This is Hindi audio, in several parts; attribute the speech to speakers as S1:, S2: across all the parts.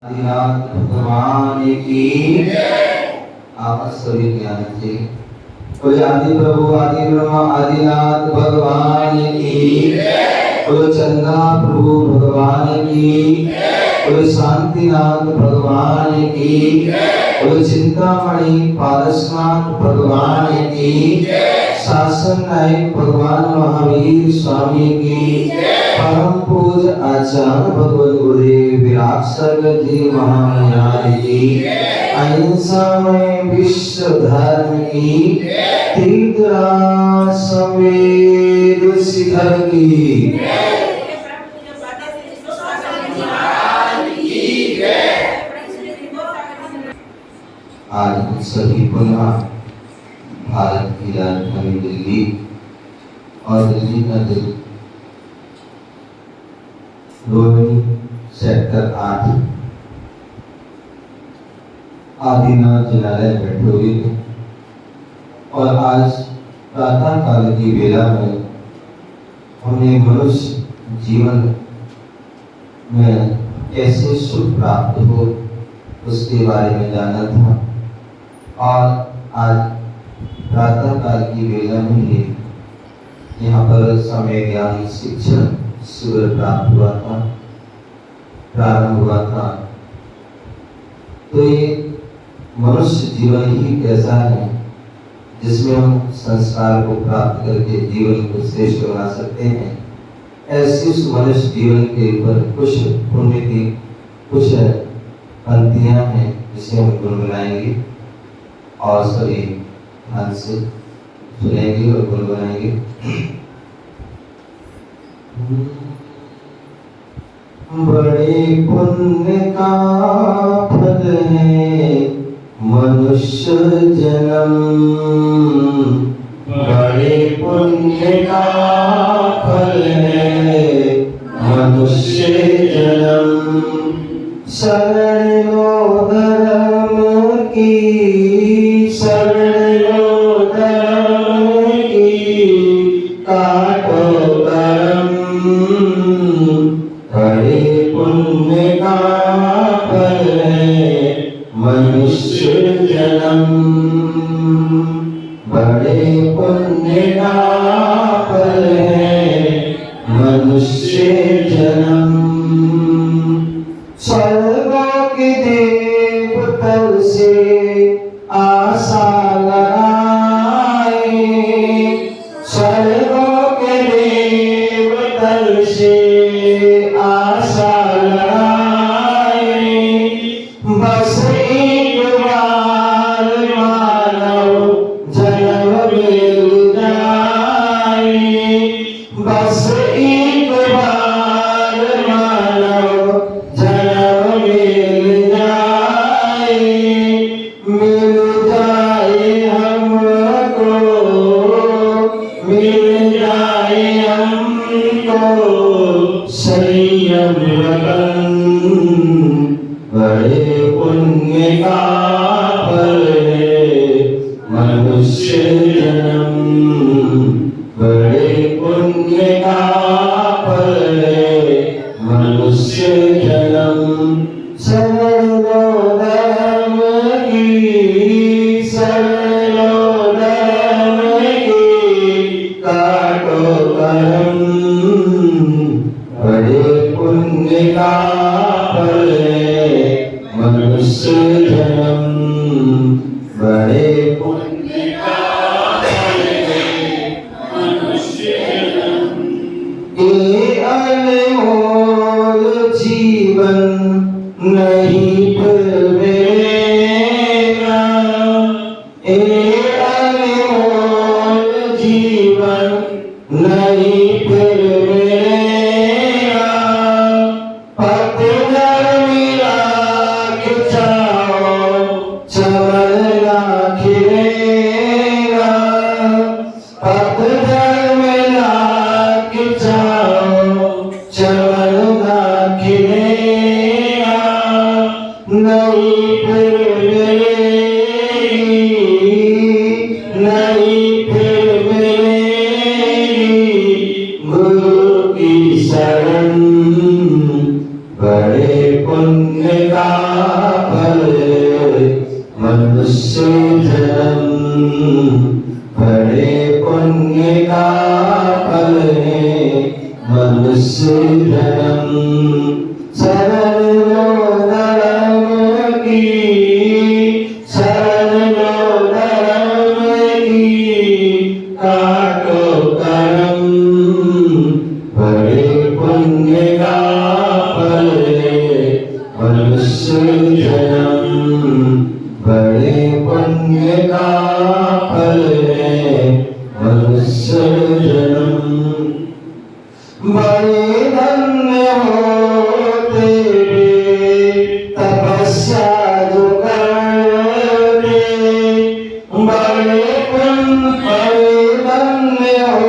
S1: आदिनाथ भगवान की आप सभी ज्ञान से बोले आदि प्रभु आदि ब्रह्मा आदिनाथ भगवान की बोले चंदा प्रभु भगवान की बोले शांतिनाथ भगवान की बोले चिंतामणि पारसनाथ भगवान की शासन नायक भगवान महावीर स्वामी की परम पूज्य आचार्य भगवत गुरुदेव विराट सर्ग जी महाराज की अहिंसा में विश्व धर्म की तीर्थराज समेत शिखर की आज सभी पुनः भारत की राजधानी दिल्ली और दिल्ली का दिल रोहिणी सेक्टर 8 आदिनाथ जिनालय बैठे हुए थे और आज प्रातः काल की वेला में हमने मनुष्य जीवन में कैसे सुख प्राप्त हो उसके बारे में जाना था। और आज प्रातः काल की वेला में ही यहाँ पर समय ज्ञान शिक्षण शिविर प्रारंभ हुआ था। तो ये मनुष्य जीवन ही कैसा है जिसमें हम संस्कार को प्राप्त करके जीवन को श्रेष्ठ बना सकते हैं। ऐसे उस मनुष्य जीवन के ऊपर कुछ पुण्य की कुछ पंक्तियां हैं जिसे हम गुनगुनाएंगे और सभी ध्यान से सुनेंगे और गुनगुनाएंगे। बड़े पुण्य का फल है मनुष्य जन्म, बड़े पुण्य का फल है मनुष्य जन्म। शरण लो धर्म की, शरण लो धर्म की, काटो कर्म, बड़े पुण्य का फल है मनुष्य जन्म, बड़े पुण्य का फल है मनुष्य जन्म। स्वर्गों के देवतल से आशा लगाए, स्वर्गों के देवतल से आशा लगाए, बस एक बार मानव जन्म मिल जाए, बस एक बार मानव जन्म मिल जाए हमको, मिल जाए हमको संयम लगन, बड़े पुण्य का फल है मनुष्य जन्म, बड़े पुण्य का फल है मनुष्य जन्म। शरण लो धर्म की, शरण लो धर्म की, काटो कर्म, बड़े पुण्य का फल है मनुष्य जन्म, बड़े पुण्य का फल है मनुष्य जन्म। ये अनमोल जीवन नहीं फिर मिलेगा, ये अनमोल जीवन नहीं फिर मिलेगा। पतझड़ मिला के जाओ चमन ना खिलेगा, पतझड़ मिला के जाओ चमन ना खिलेगा, नहीं फिर मिलेगी, नहीं फिर मिलेगी गुरु की शरण, बड़े पुण्य का फल मनुष्य जन्म, बड़े पुण्य का फल है मनुष्य जन्म। शरण लो धर्म की, शरण लो धर्म की, काटो कर्म, बड़े पुण्य का फल है मनुष्य जन्म, बड़े पुण्य का फल है मनुष्य जन्म। बड़े धन्य हो तेरे तपस्या जो करते, बड़े धन्य हो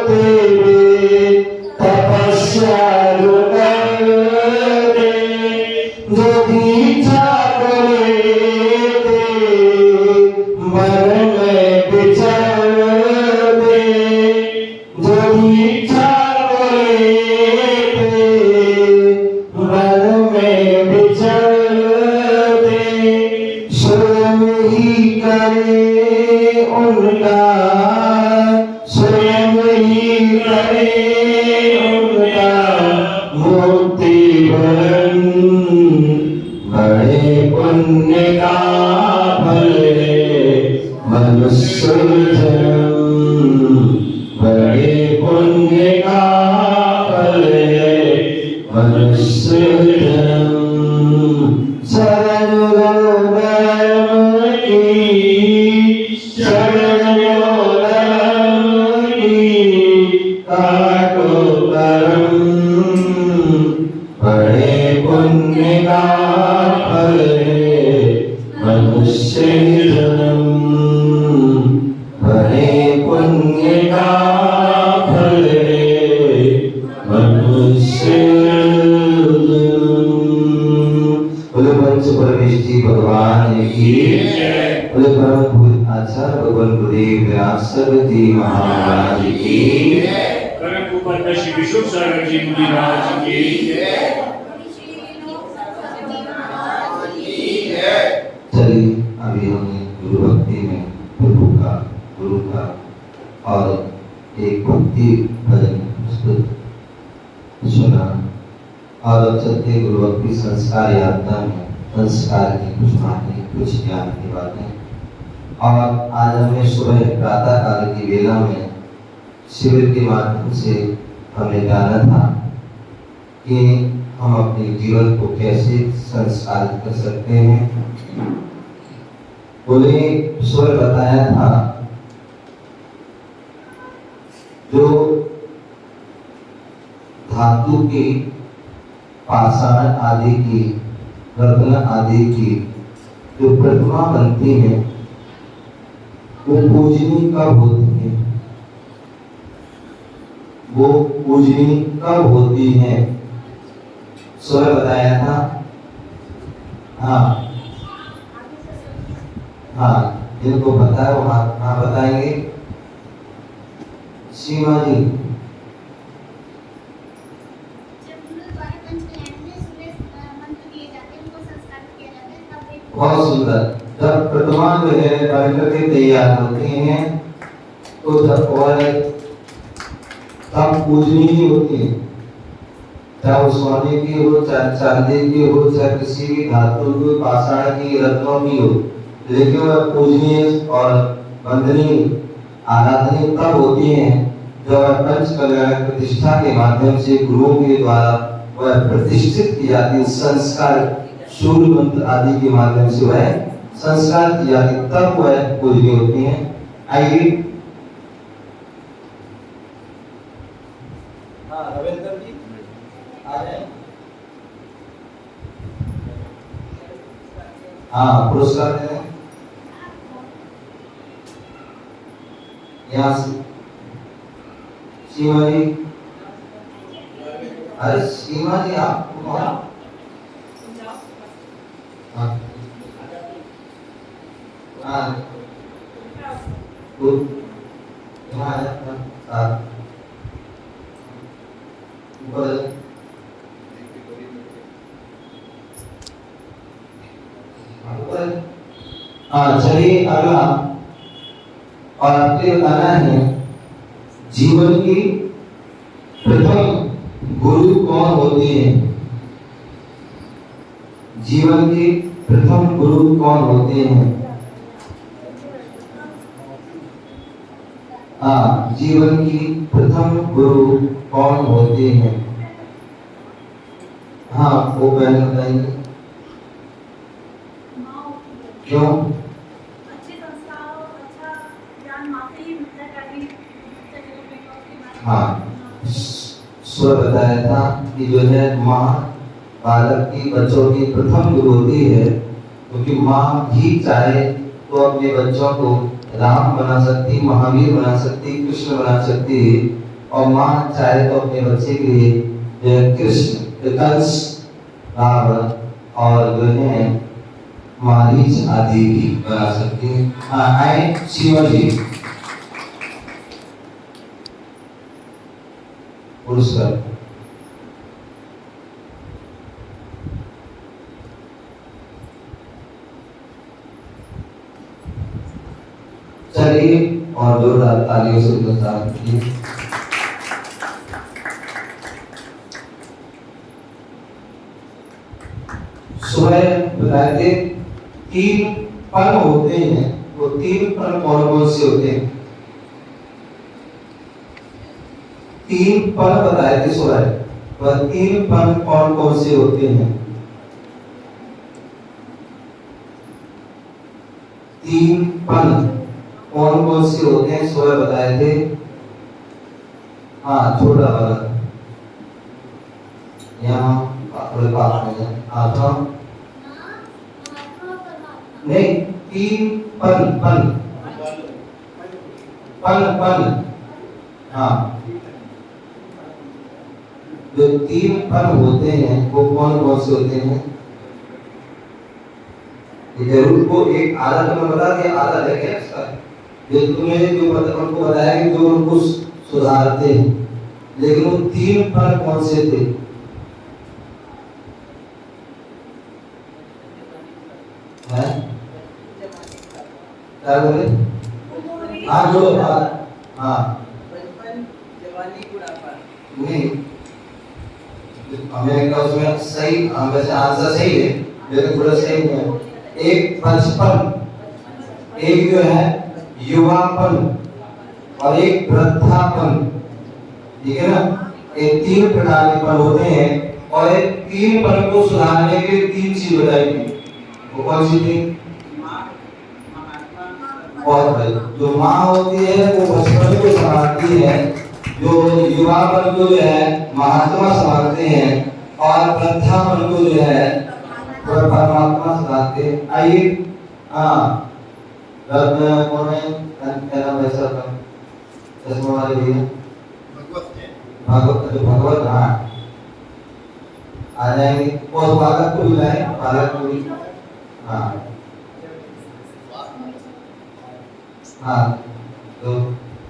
S1: तेरे तपस्या जो करते, जो दीक्षा करे मन में विचर दे, जो दीक्षा मन में विचर दे, स्वयं ही करे उनका, स्वयं ही करे उनका मुक्ति वरण, बड़े पुण्य का फल है मनुष्य जन्म, बड़े पुण्य का फल है मनुष्य जन्म। शरण लो धर्म की, शरण लो धर्म की, काटो कर्म, बड़े पुण्य का फल है मनुष्य जन्म, बड़े पुण्य का फल है मनुष्य जन्म। बोले पंच परमेश जी भगवान की जय, बोले परम पूज्य आचार्य भगवान गुरुदेव व्यास जी महाराज की जय,
S2: परम पूज्य श्री विश्व सागर जी मुनिराज की जय।
S1: चलिए अभी हमने गुरु भक्ति में प्रभु का, गुरु का और एक भक्ति भजन प्रस्तुत सुना, और अब चलते गुरु भक्ति संस्कार यात्रा में संस्कार की कुछ बातें, कुछ ज्ञान की बातें। और आज हमें सुबह प्रातः काल की वेला में शिविर के माध्यम से हमें जाना था कि हम अपने जीवन को कैसे संस्कारित कर सकते हैं। बोले सुबह बताया था जो धातु की, पाषाण आदि की, रत्न आदि की जो प्रतिमा बनती है वो पूजनीय कब होती है, वो पूजनीय कब होती है, सुबह बताया था। हाँ हाँ, जिनको पता है वो हाँ बताएंगे। सीमा जी, बहुत सुंदर। जब प्रतिमा जो है बन करके तैयार होती हैं तो जब और तब पूजनीय होती है, चाहे वो सोने की हो, चाहे चांदी की हो, चाहे किसी भी धातु की, पाषाण की, रत्नों की हो, लेकिन वह पूजनीय और वंदनीय आराधनीय तब होती है जब पंच कल्याण प्रतिष्ठा के माध्यम से गुरुओं के द्वारा वह प्रतिष्ठित की जाती, संस्कार सूर्य मंत्र आदि के माध्यम से वह संस्कार की जाती, तब वह पूजनीय होती है। आइए रविंद्र जी आ जाए। हाँ, पुरस्कार दे रहे हैं यहाँ से। सीमा जी, अरे सीमा जी आप कौन? हाँ चलिए अगला, और आपको बताना है जीवन की प्रथम गुरु कौन होते हैं। जीवन के प्रथम गुरु कौन होते हैं। हाँ, जीवन की प्रथम गुरु कौन होते हैं। हाँ वो बहन बताएंगे क्यों।
S3: अच्छे संस्कार और अच्छा ज्ञान माँ से ही मिलता है, कभी
S1: हाँ स्वर बताया था कि जो है माँ बालक की बच्चों की प्रथम गुरु होती है, क्योंकि माँ भी चाहे तो अपने बच्चों को राम बना सकती, महावीर बना सकती, कृष्ण बना सकती, और माँ चाहे तो अपने बच्चे के लिए जो है कृष्ण, कंस, रावण और जो है मारीच आदि भी बना सकती है। हाँ आए शिवाजी पुरस्कार। चलिए और जोरदार तालियों से प्रस्ताव कीजिए। सुबह बताए थे 3 पल होते हैं, वो 3 पल कौन कौन से होते हैं। 3 पल बताए थे सुबह, वह 3 पल कौन कौन से होते हैं। 3 पल कौन कौन से होते हैं सुबह बताए थे। हाँ छोटा वाला यहाँ थोड़े पास में है। हाँ तो नहीं 3 पल पल पल पल। हाँ जो 3 पल होते हैं वो कौन कौन से होते हैं। जरूर को एक आदत में बता दिया, आदत है क्या इसका, जो तुम्हें जो उनको बताया कि जो उनको सुधारते हैं, लेकिन वो 3 पल कौन से थे। हैं क्या बोले। हाँ जो हाँ
S4: जवानी बुढ़ापा
S1: नहीं, हमें का उसमें सही वैसे आंसर सही है लेकिन थोड़ा सही नहीं है। एक बचपन, एक जो है युवापन और एक वृद्धापन, ठीक है ना। ये 3 प्रकार के पल होते हैं और ये 3 पल को सुधारने के लिए 3 चीज बताई थी। वो कौन सी थी। बहुत भाई जो माँ होती है वो बचपन को संभालती है, जो युवापन को जो है महात्मा संभालते हैं, और वृद्धापन को जो है वह परमात्मा संभालते हैं। आइए हाँ कौन है क्या नाम है सर चश्मा वाले भैया। भागवत जो भगवत हाँ आ जाएंगे, और बालक को भी लाए, बालक को भी हाँ हाँ तो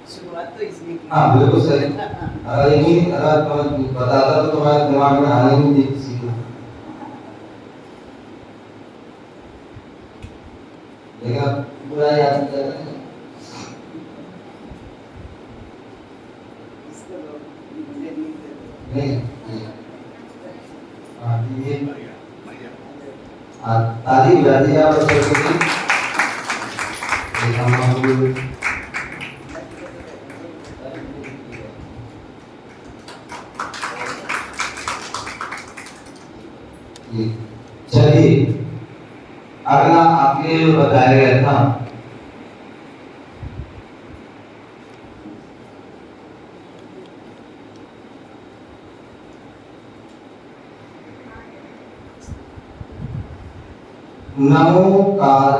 S4: शुरुआत तो इसमें की।
S1: हाँ बिल्कुल सही। अगर यही अगर बताता तो तुम्हारे दिमाग में आने नहीं थी किसी को, लेकिन अब पूरा याद कर रहे हैं।
S4: इसको लोग मुझे नहीं देते।
S1: नहीं हाँ ये हाँ ताली बजा दी आप सरस्वती की। चलिए अगला आपके बताया गया था नमोकार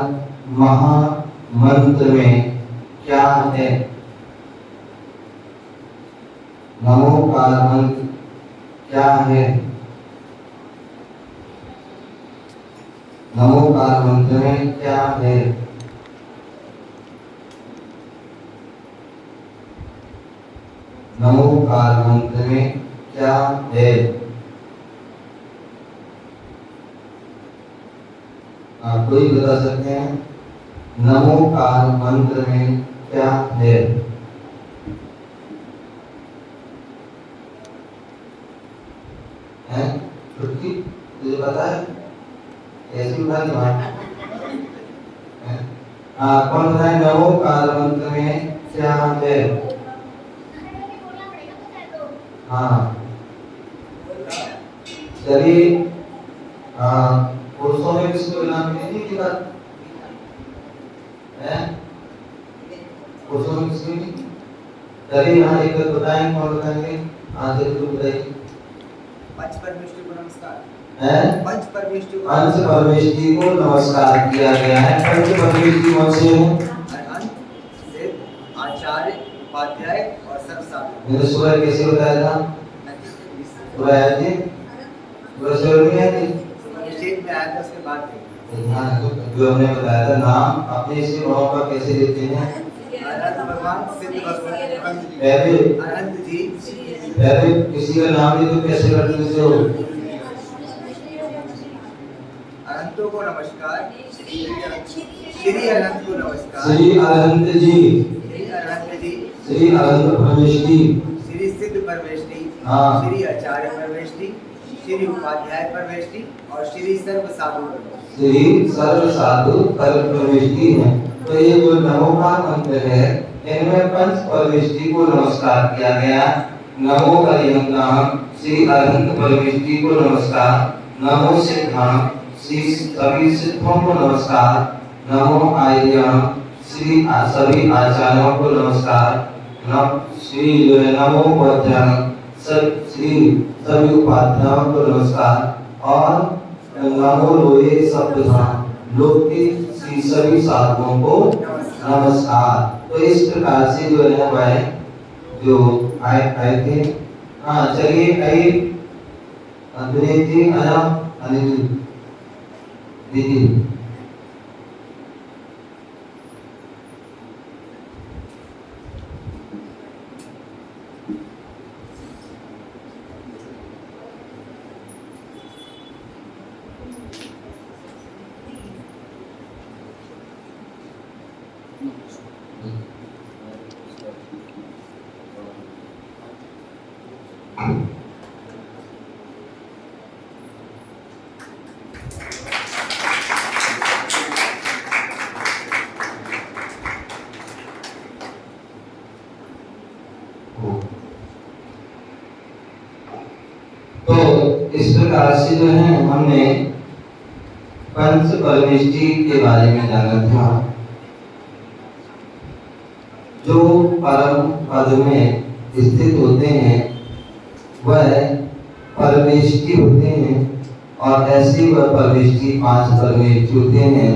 S1: महामंत्र में क्या है। नमोकार मंत्र क्या है। नमोकार मंत्र में क्या है। नमोकार मंत्र में क्या है। आप कोई बता सकते हैं नमोकार मंत्र में क्या है? हैं? छुटकी तुझे पता है? ऐसी उठा दी बात। कौन बताए नमोकार मंत्र में क्या है? हाँ चलिए, पुरुषों में किसको नाम नहीं लिखा है? पुरुषों में किसको नहीं? चलिए यहाँ एक बताएं, कौन बताएंगे? हाँ जरूर बताइए।
S4: पंच परमेष्टि को नमस्कार
S1: है?
S4: पंच परमेष्टि
S1: पंच परमेष्टि को नमस्कार किया गया है। पंच परमेष्टि कौन से हैं?
S4: अरहंत, सिद्ध, आचार्य, उपाध्याय और सर्वसाधु।
S1: मैंने सुबह कैसे बताया था? सुबह आया थी? सुबह सुबह नहीं आया थी?
S4: स्टेज में आया था, उसके बाद थे।
S1: हाँ जो हमने बताया था, नाम अपने से भाव का कैसे देते हैं?
S4: अरहंत भगवान, सिद्ध भगवान,
S1: पहले
S4: अरहंत जी,
S1: पहले किसी का नाम ले तो कैसे करते हो?
S4: अरहंतों को नमस्कार, श्री अरहंत को नमस्कार,
S1: श्री अरहंत जी,
S4: श्री अरहंत जी,
S1: श्री अरहंत परमेष्टि,
S4: श्री सिद्ध परमेष्टि,
S1: हाँ।
S4: श्री आचार्य परमेष्टि, श्री उपाध्याय परमेष्टि और श्री सर्व साधु परमेष्टि।
S1: श्री सर्व साधु सर्व परमेष्टि है। तो ये जो नमोकार मंत्र है, इनमें पंच परमेष्टि को नमस्कार किया गया। नमो करियंताम श्री अरहंत परमेष्टि को नमस्कार। नमो सिद्धाम श्री सभी सिद्धों को नमस्कार। नमो आर्याम श्री सभी आचार्यों को नमस्कार। श्री जो है नमो उपाध्याय श्री सभी उपाध्यायों को नमस्कार। और नमो लोये शब्दधाम लोक के श्री सभी साधुओं को नमस्कार। तो इस प्रकार से जो है वह जो आए थे। हाँ चलिए आइए दिनेश जी, आया अनिल दीदी। तो इस प्रकार से जो है हमने पंच परमेष्टि के बारे में जाना था। जो परम पद में स्थित होते हैं वह परमेष्टि होते हैं, और ऐसी वह परमेष्टि पांच परमेष्टि होते हैं।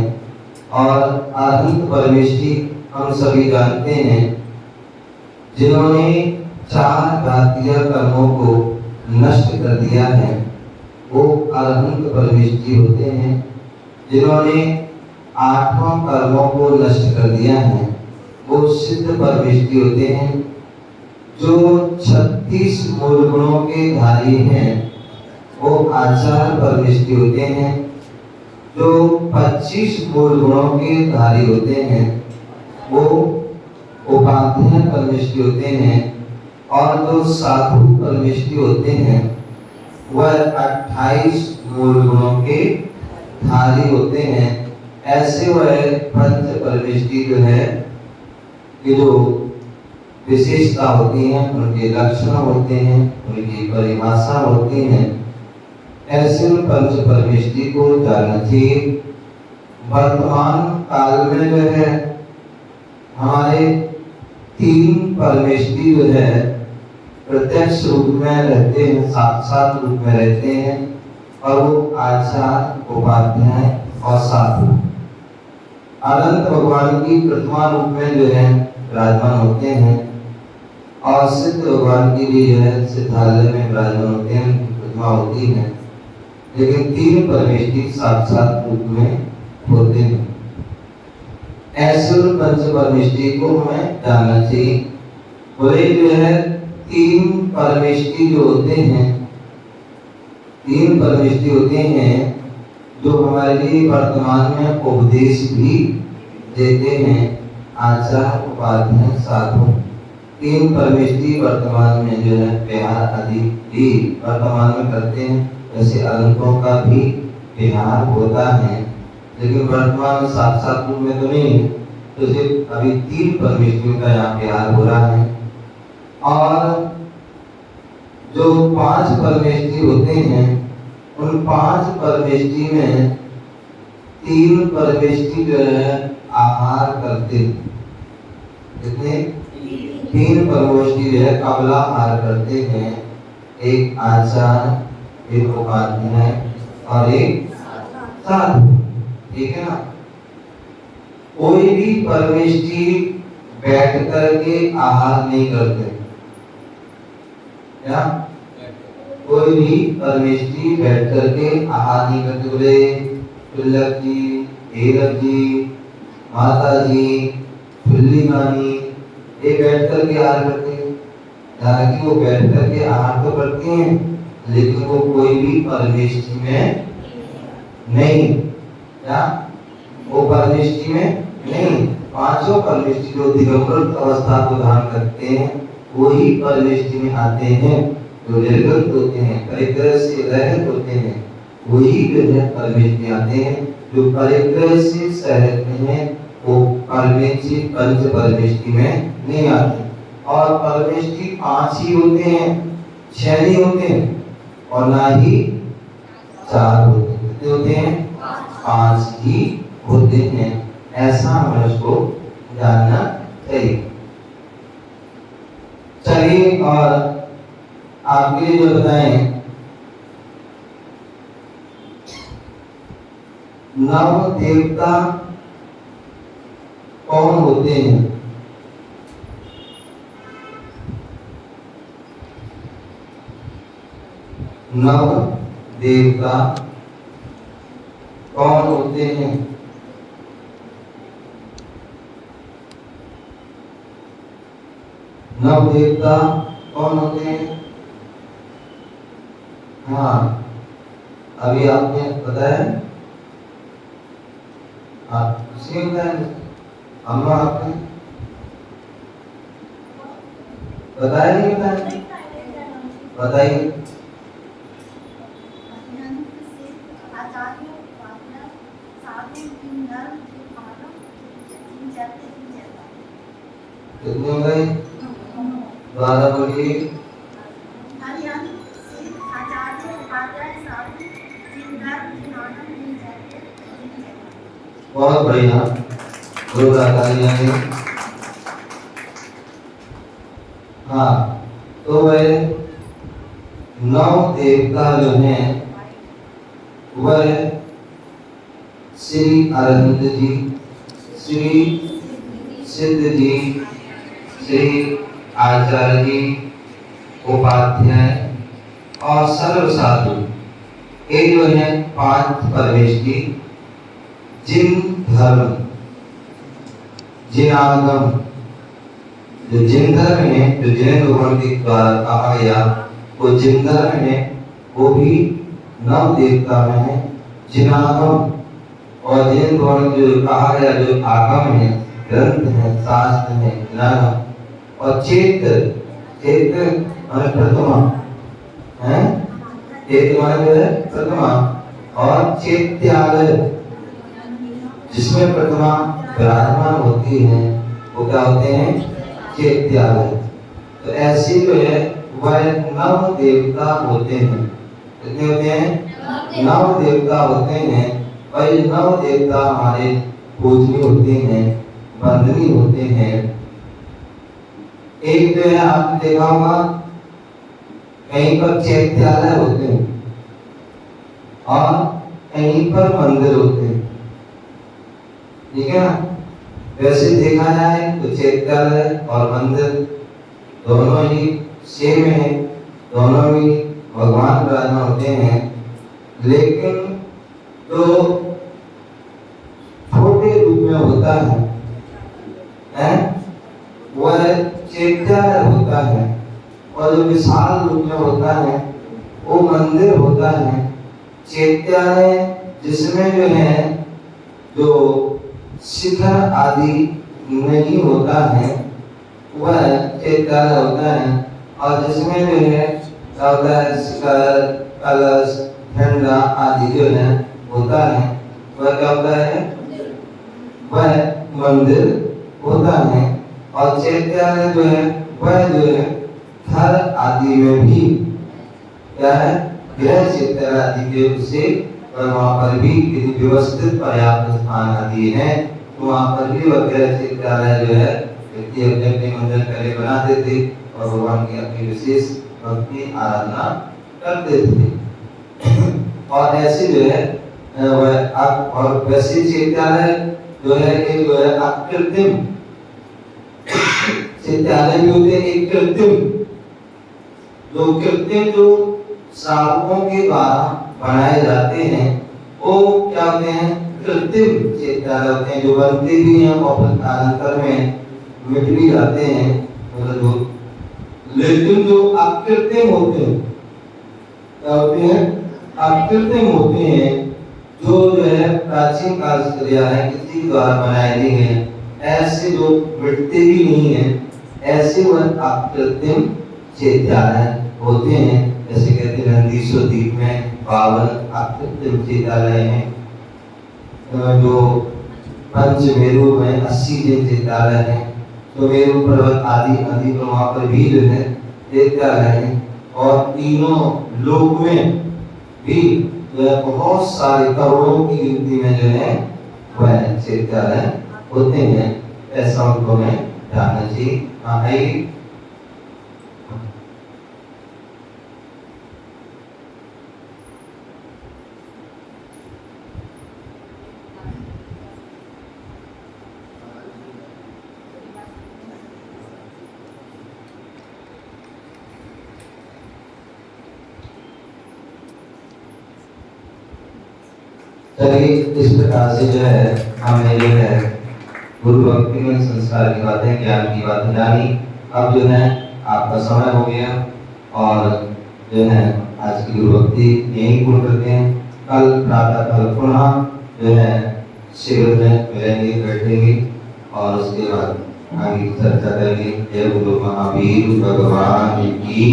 S1: और अरहंत परमेष्टि हम सभी जानते हैं, जिन्होंने चार घातीय कर्मों को नष्ट कर दिया है, वो अरहंत परमेष्टि होते हैं। जिन्होंने आठों कर्मों को नष्ट कर दिया है, वो सिद्ध परमेष्टि होते हैं। जो 36 मूल गुणों के धारी हैं, वो आचार्य परमेष्टि होते हैं। जो 25 मूल गुणों के धारी होते हैं, वो उपाध्याय परमेष्टि होते हैं। और जो साधु परमेष्टि होते हैं, वह 28 मूल गुणों के धारी होते हैं। ऐसे वह पंच परमेष्टि जो है, कि जो विशेषता होती है, उनके लक्षण होते हैं, उनकी परिभाषा होती है, ऐसे पंच परमेष्टि को जानना चाहिए। वर्तमान काल में जो है हमारे तीन परमेष्टि जो है प्रत्यक्ष रूप में रहते हैं, साक्षात रूप में रहते हैं, और वो आचार्य, उपाध्याय और साधु। अनंत भगवान की प्रतिमा रूप में जो है विराजमान होते हैं, और सिद्ध भगवान की भी जो है सिद्धालय में विराजमान होते हैं, उनकी प्रतिमा होती है। लेकिन तीन परमेष्टि साक्षात रूप में होते हैं। ऐसे पंच परमेष्टि को हमें जानना चाहिए। बोले जो है तीन परमेष्टि जो होते हैं, तीन परमेष्टि होते हैं जो हमारे लिए वर्तमान में उपदेश भी देते हैं, आचार्य उपाध्याय साधु। तीन परमेष्ठी वर्तमान में जो है विहार आदि भी वर्तमान में करते हैं। जैसे अलंकों का भी विहार होता है, लेकिन वर्तमान में साक्षात रूप में तो नहीं है। तो सिर्फ अभी तीन परमेष्ठियों का यहाँ विहार हो रहा है। और जो 5 परमेष्ठी होते हैं, उन 5 परमेष्ठी में 3 परमेष्ठी जो है आहार करते हैं। कितने? 3 परमेष्ठी जो है कबला आहार करते हैं। एक आचार्य, एक उपाध्याय और एक साधु। ठीक है ना? कोई भी परमेष्ठी बैठ करके आहार नहीं करते। क्या? कोई भी परमेष्ठी बैठ करके आहार नहीं करते। बोले तिलक जी, हीरक जी, माता जी, फुल्ली मानी, ये बैठ करके आहार करते हैं। हालांकि वो बैठ करके आहार तो करते हैं, लेकिन वो कोई भी परमेष्ठी में नहीं। क्या? वो परमेष्ठी में नहीं। 5 परमेष्ठी जो दिगंबर अवस्था को धारण करते हैं, वही परमेष्ठी में आते हैं। जो निर्गत होते हैं, परिग्रह से रहित होते हैं, वही जो है परमेष्ठी आते हैं। जो परिग्रह से सहित हैं, वो परमेष्ठी पंच परमेष्ठी में नहीं आते। और परमेष्ठी 5 ही होते हैं, 6 नहीं होते हैं, और ना ही 4 होते हैं। कितने होते हैं? 5 ही होते हैं। ऐसा हमें उसको जानना चाहिए। चलिए, और आपके लिए जो बताएं, नव देवता कौन होते हैं? नव देवता कौन होते हैं? नव देवता कौन होते हैं? हाँ, अभी आपने बताया, आप किसी बताया? अम्मा आपने बताया नहीं? बताइए। कितने हो गए? 12 बोलिए। बहुत बढ़िया, हाँ, तो वह 9 देवता जो हैं, वह श्री अरविंद जी, श्री सिद्ध जी, श्री आचार्य जी, उपाध्याय और सर्व साधु, ये जो है 5 परमेष्ठी, जिन धर्म, जिन आगम, जो जिन धर्म है, जो जैन भगवान के द्वारा कहा गया, वो जिन धर्म है, वो भी 9 देवता में है। जिन आगम और जैन भगवान जो कहा गया, जो आगम है, ग्रंथ है, शास्त्र है, ज्ञान, और चेत्र, चेत्र माने प्रतिमा है, चेत्र माने जो है प्रतिमा, और चैत्यालय जिसमें प्रतिमा विराजमान होती है, वो क्या होते हैं? चैत्यालय। तो ऐसे जो है वह 9 देवता होते हैं। कितने होते हैं? 9 देवता होते हैं। और ये 9 देवता हमारे पूजनीय होते हैं, वंदनीय होते हैं। एक जो है आपने देखा होगा, कहीं पर चैत्यालय होते हैं और कहीं पर मंदिर होते हैं। ठीक है ना? वैसे देखा जाए तो चैत्यालय और मंदिर दोनों ही सेम है, दोनों ही भगवान विराजमान होते हैं। लेकिन जो छोटे रूप में होता है वह चैत्यालय होता है, और जो विशाल रूप में होता है वो मंदिर होता है। चैत्यालय जिसमें जो है जो शिखर आदि नहीं होता है वह चैत्यालय होता है, और जिसमें जो है शिखर कलश झंडा आदि जो है होता है वह क्या होता है, वह मंदिर होता है। और चैत्यालय जो है वह जो है घर आदि में भी क्या है, गृह चैत्यालय आदि के उससे वहाँ पर भी यदि व्यवस्थित पर्याप्त स्थान आदि है तो वहाँ पर भी वह गृह चैत्यालय जो है व्यक्ति अपने अपने मंदिर पहले बनाते थे और भगवान की अपनी विशेष भक्ति आराधना करते थे। और ऐसे जो है वह और वैसे चैत्यालय जो है एक जो है अकृत्रिम चैत्यालय भी होते हैं, एक कृत्रिम जो श्रावकों के द्वारा बनाए जाते हैं वो क्या होते हैं, कृत्रिम चैत्यालय होते हैं, जो बनते भी हैं और फिर कालांतर में मिट भी जाते हैं। मतलब जो लेकिन जो अकृत्रिम होते हैं क्या होते हैं, अकृत्रिम होते हैं, जो है प्राचीन काल से चले आ रहे हैं, किसी द्वारा बनाए नहीं गए, ऐसे जो मिटते भी नहीं है, ऐसे वह अकृत्रिम चैत्यालय होते हैं। जैसे कहते हैं नंदीश्वर द्वीप में 52 अकृत्रिम चैत्यालय हैं, जो पंचमेरु में 80 चैत्यालय हैं, तो मेरु पर्वत आदि आदि पर वहाँ पर भी जो है चैत्यालय हैं। और तीनों लोक में भी जो है बहुत सारे करोड़ों की गिनती में जो है वह चैत्यालय होते हैं। ऐसा उनको में जानना चाहिए। हाँ आइए चलिए इस प्रकार से जो है हमने जो है गुरु भक्ति में संस्कार की बातें, ज्ञान की बातें जानी। अब जो है आपका समय हो गया और जो है आज की गुरु भक्ति यही पूर्ण करते हैं। कल प्रातः कल पुनः जो है शिविर में मिलेंगे, बैठेंगे और उसके बाद आगे चर्चा करेंगे। जय गुरु महावीर भगवान की।